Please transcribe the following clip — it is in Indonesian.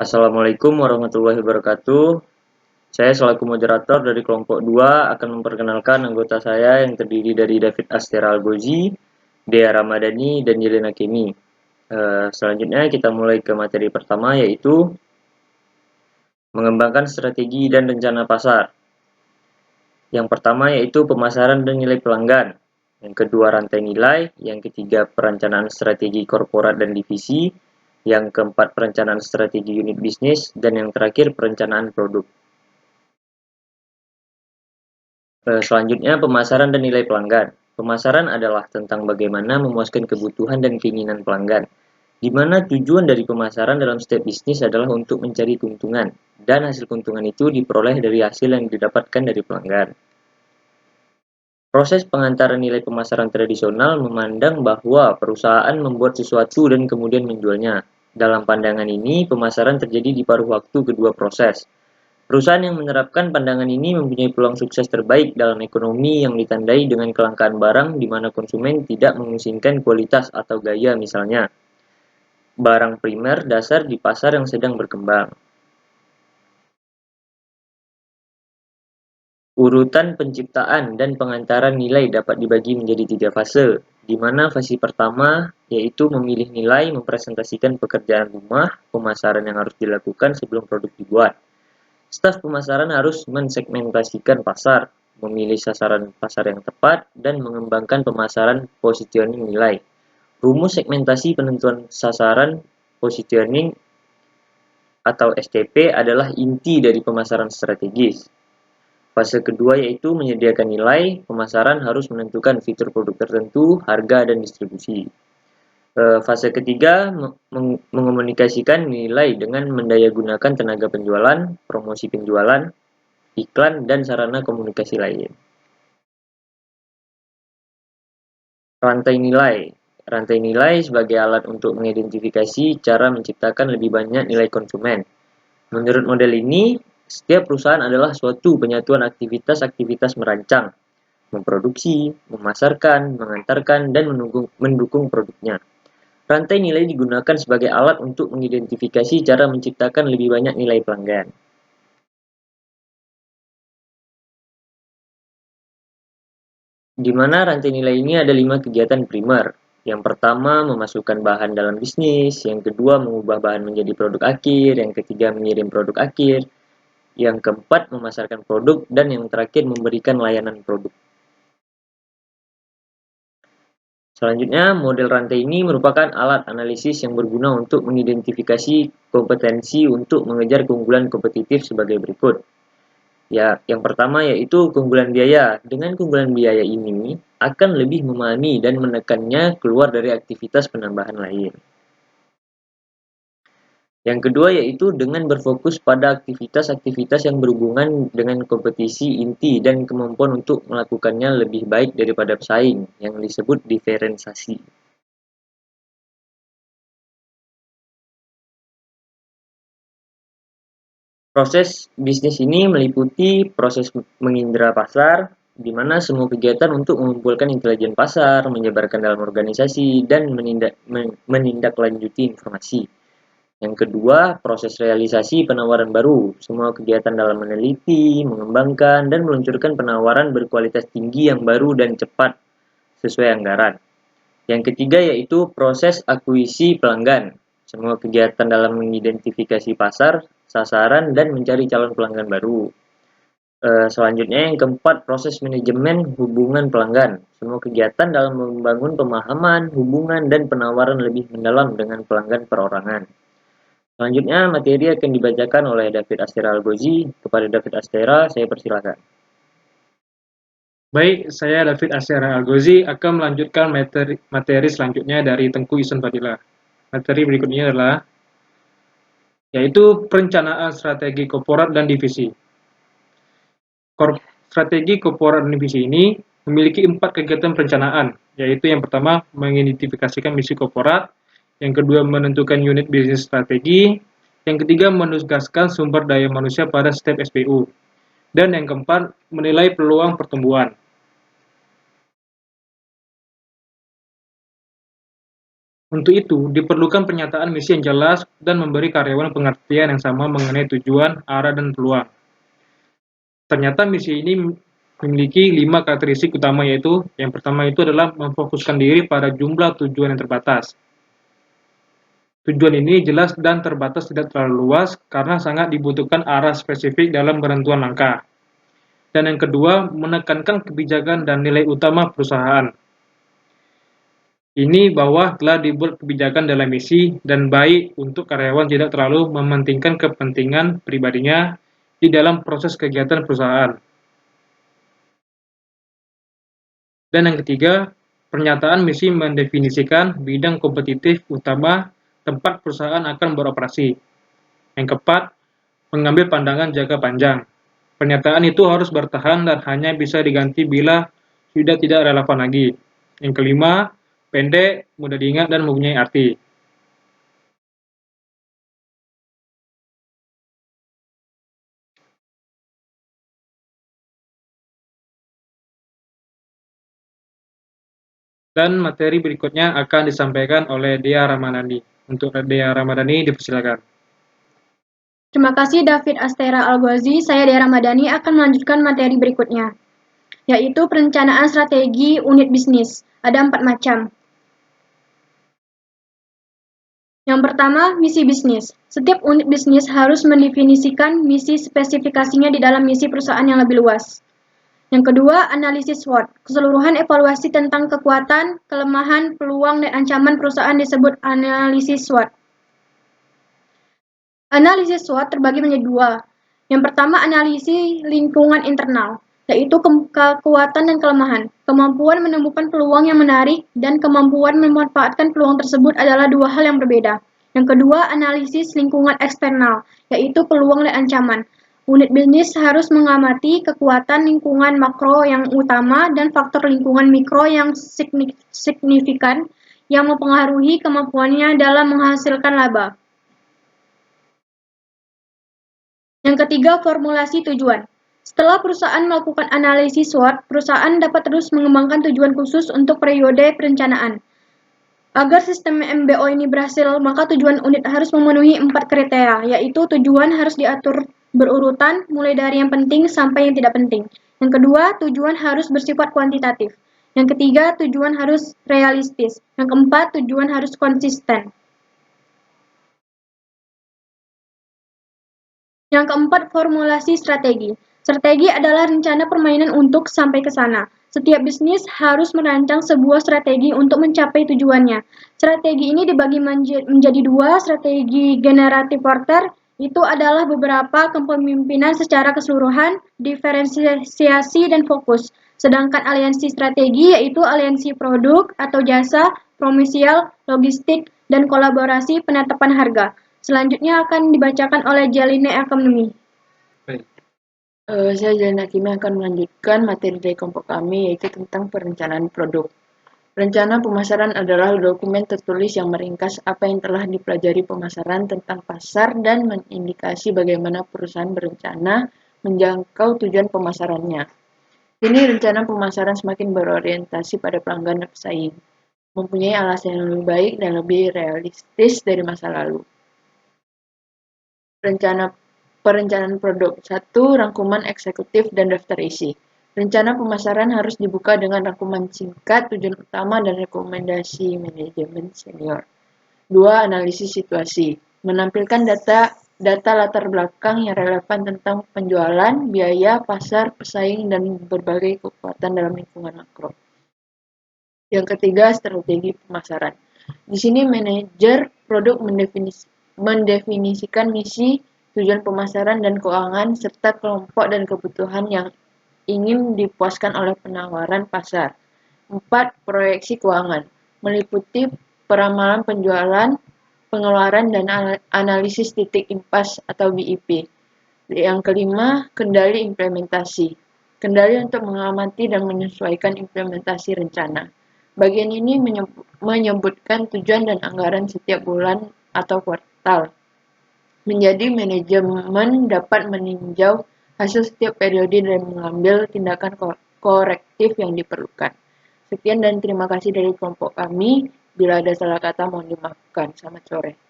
Assalamualaikum warahmatullahi wabarakatuh. Saya selaku moderator dari kelompok 2 akan memperkenalkan anggota saya yang terdiri dari David Astera Algozi, Dea Ramadhani, dan Yelena Kemi. Selanjutnya kita mulai ke materi pertama, yaitu mengembangkan strategi dan rencana pasar. Yang pertama yaitu pemasaran dan nilai pelanggan. Yang kedua rantai nilai. Yang ketiga perencanaan strategi korporat dan divisi. Yang keempat perencanaan strategi unit bisnis. Dan yang terakhir perencanaan produk. Selanjutnya pemasaran dan nilai pelanggan. Pemasaran adalah tentang bagaimana memuaskan kebutuhan dan keinginan pelanggan, di mana tujuan dari pemasaran dalam setiap bisnis adalah untuk mencari keuntungan, dan hasil keuntungan itu diperoleh dari hasil yang didapatkan dari pelanggan. Proses pengantaran nilai pemasaran tradisional memandang bahwa perusahaan membuat sesuatu dan kemudian menjualnya. Dalam pandangan ini, pemasaran terjadi di paruh waktu kedua proses. Perusahaan yang menerapkan pandangan ini mempunyai peluang sukses terbaik dalam ekonomi yang ditandai dengan kelangkaan barang di mana konsumen tidak memusingkan kualitas atau gaya, misalnya barang primer dasar di pasar yang sedang berkembang. Urutan penciptaan dan pengantaran nilai dapat dibagi menjadi 3 fase, di mana fase pertama yaitu memilih nilai mempresentasikan pekerjaan rumah pemasaran yang harus dilakukan sebelum produk dibuat. Staf pemasaran harus mensegmentasikan pasar, memilih sasaran pasar yang tepat, dan mengembangkan pemasaran positioning nilai. Rumus segmentasi penentuan sasaran positioning atau STP adalah inti dari pemasaran strategis. Fase kedua yaitu menyediakan nilai, pemasaran harus menentukan fitur produk tertentu, harga, dan distribusi. Fase ketiga, mengomunikasikan nilai dengan mendayagunakan tenaga penjualan, promosi penjualan, iklan, dan sarana komunikasi lain. Rantai nilai. Rantai nilai sebagai alat untuk mengidentifikasi cara menciptakan lebih banyak nilai konsumen. Menurut model ini, setiap perusahaan adalah suatu penyatuan aktivitas-aktivitas merancang, memproduksi, memasarkan, mengantarkan, dan mendukung produknya. Rantai nilai digunakan sebagai alat untuk mengidentifikasi cara menciptakan lebih banyak nilai pelanggan. Di mana rantai nilai ini ada 5 kegiatan primer. Yang pertama, memasukkan bahan dalam bisnis. Yang kedua, mengubah bahan menjadi produk akhir. Yang ketiga, mengirim produk akhir. Yang keempat, memasarkan produk. Dan yang terakhir, memberikan layanan produk. Selanjutnya, model rantai ini merupakan alat analisis yang berguna untuk mengidentifikasi kompetensi untuk mengejar keunggulan kompetitif sebagai berikut. Ya, yang pertama yaitu keunggulan biaya. Dengan keunggulan biaya ini akan lebih memahami dan menekannya keluar dari aktivitas penambahan lain. Yang kedua yaitu dengan berfokus pada aktivitas-aktivitas yang berhubungan dengan kompetisi inti dan kemampuan untuk melakukannya lebih baik daripada pesaing, yang disebut diferensiasi. Proses bisnis ini meliputi proses mengindra pasar, di mana semua kegiatan untuk mengumpulkan intelijen pasar, menyebarkan dalam organisasi, dan menindaklanjuti informasi. Yang kedua, proses realisasi penawaran baru. Semua kegiatan dalam meneliti, mengembangkan, dan meluncurkan penawaran berkualitas tinggi yang baru dan cepat sesuai anggaran. Yang ketiga yaitu proses akuisisi pelanggan. Semua kegiatan dalam mengidentifikasi pasar, sasaran, dan mencari calon pelanggan baru. Selanjutnya yang keempat, proses manajemen hubungan pelanggan. Semua kegiatan dalam membangun pemahaman, hubungan, dan penawaran lebih mendalam dengan pelanggan perorangan. Selanjutnya, materi akan dibacakan oleh David Astera Algozi. Kepada David Astera, saya persilakan. Baik, saya David Asyara Algozi akan melanjutkan materi selanjutnya dari Tengku Isun Fadilah. Materi berikutnya adalah yaitu perencanaan strategi korporat dan divisi. Strategi korporat dan divisi ini memiliki 4 kegiatan perencanaan, yaitu yang pertama mengidentifikasikan misi korporat, yang kedua menentukan unit bisnis strategi, yang ketiga menugaskan sumber daya manusia pada setiap SBU, dan yang keempat menilai peluang pertumbuhan. Untuk itu, diperlukan pernyataan misi yang jelas dan memberi karyawan pengertian yang sama mengenai tujuan, arah, dan peluang. Ternyata misi ini memiliki 5 karakteristik utama, yaitu yang pertama itu adalah memfokuskan diri pada jumlah tujuan yang terbatas. Tujuan ini jelas dan terbatas, tidak terlalu luas karena sangat dibutuhkan arah spesifik dalam penentuan langkah. Dan yang kedua, menekankan kebijakan dan nilai utama perusahaan. Ini bahwa telah dibuat kebijakan dalam misi dan baik untuk karyawan tidak terlalu mementingkan kepentingan pribadinya di dalam proses kegiatan perusahaan. Dan yang ketiga, pernyataan misi mendefinisikan bidang kompetitif utama tempat perusahaan akan beroperasi. Yang keempat, mengambil pandangan jangka panjang. Pernyataan itu harus bertahan dan hanya bisa diganti bila sudah tidak relevan lagi. Yang kelima, pendek, mudah diingat, dan mempunyai arti. Dan materi berikutnya akan disampaikan oleh Dea Ramadhani. Untuk Dea Ramadhani, dipersilakan. Terima kasih David Astera Al-Ghazi. Saya Dea Ramadhani akan melanjutkan materi berikutnya, yaitu perencanaan strategi unit bisnis. Ada 4 macam. Yang pertama, misi bisnis. Setiap unit bisnis harus mendefinisikan misi spesifikasinya di dalam misi perusahaan yang lebih luas. Yang kedua, analisis SWOT. Keseluruhan evaluasi tentang kekuatan, kelemahan, peluang, dan ancaman perusahaan disebut analisis SWOT. Analisis SWOT terbagi menjadi 2. Yang pertama, analisis lingkungan internal, yaitu kekuatan dan kelemahan. Kemampuan menemukan peluang yang menarik dan kemampuan memanfaatkan peluang tersebut adalah 2 hal yang berbeda. Yang kedua, analisis lingkungan eksternal, yaitu peluang dan ancaman. Unit bisnis harus mengamati kekuatan lingkungan makro yang utama dan faktor lingkungan mikro yang signifikan yang mempengaruhi kemampuannya dalam menghasilkan laba. Yang ketiga, formulasi tujuan. Setelah perusahaan melakukan analisis SWOT, perusahaan dapat terus mengembangkan tujuan khusus untuk periode perencanaan. Agar sistem MBO ini berhasil, maka tujuan unit harus memenuhi 4 kriteria, yaitu tujuan harus diatur berurutan, mulai dari yang penting sampai yang tidak penting. Yang kedua, tujuan harus bersifat kuantitatif. Yang ketiga, tujuan harus realistis. Yang keempat, tujuan harus konsisten. Yang keempat, formulasi strategi. Strategi adalah rencana permainan untuk sampai ke sana. Setiap bisnis harus merancang sebuah strategi untuk mencapai tujuannya. Strategi ini dibagi menjadi 2, strategi generatif order, itu adalah beberapa kepemimpinan secara keseluruhan, diferensiasi dan fokus. Sedangkan aliansi strategi yaitu aliansi produk atau jasa, promosial, logistik, dan kolaborasi penetapan harga. Selanjutnya akan dibacakan oleh Jaline Ekonomi. Baik. Saya Jalina Kimi akan melanjutkan materi dari kelompok kami, yaitu tentang perencanaan produk. Rencana pemasaran adalah dokumen tertulis yang meringkas apa yang telah dipelajari pemasaran tentang pasar dan mengindikasi bagaimana perusahaan berencana menjangkau tujuan pemasarannya. Kini rencana pemasaran semakin berorientasi pada pelanggan dan pesaing, mempunyai alasan yang lebih baik dan lebih realistis dari masa lalu. Perencanaan produk. 1. Rangkuman eksekutif dan daftar isi. Rencana pemasaran harus dibuka dengan rangkuman singkat, tujuan utama, dan rekomendasi manajemen senior. 2. Analisis situasi. Menampilkan data latar belakang yang relevan tentang penjualan, biaya, pasar, pesaing, dan berbagai kekuatan dalam lingkungan makro. Yang ketiga, strategi pemasaran. Di sini manajer produk mendefinisikan misi, tujuan pemasaran dan keuangan, serta kelompok dan kebutuhan yang ingin dipuaskan oleh penawaran pasar. 4. Proyeksi keuangan. Meliputi peramalan penjualan, pengeluaran, dan analisis titik impas atau BIP. Yang kelima, kendali implementasi. Kendali untuk mengamati dan menyesuaikan implementasi rencana. Bagian ini menyebutkan tujuan dan anggaran setiap bulan atau kuartal. Menjadi manajemen dapat meninjau hasil setiap periode dan mengambil tindakan korektif yang diperlukan. Sekian dan terima kasih dari kelompok kami. Bila ada salah kata mohon dimaafkan. Selamat sore.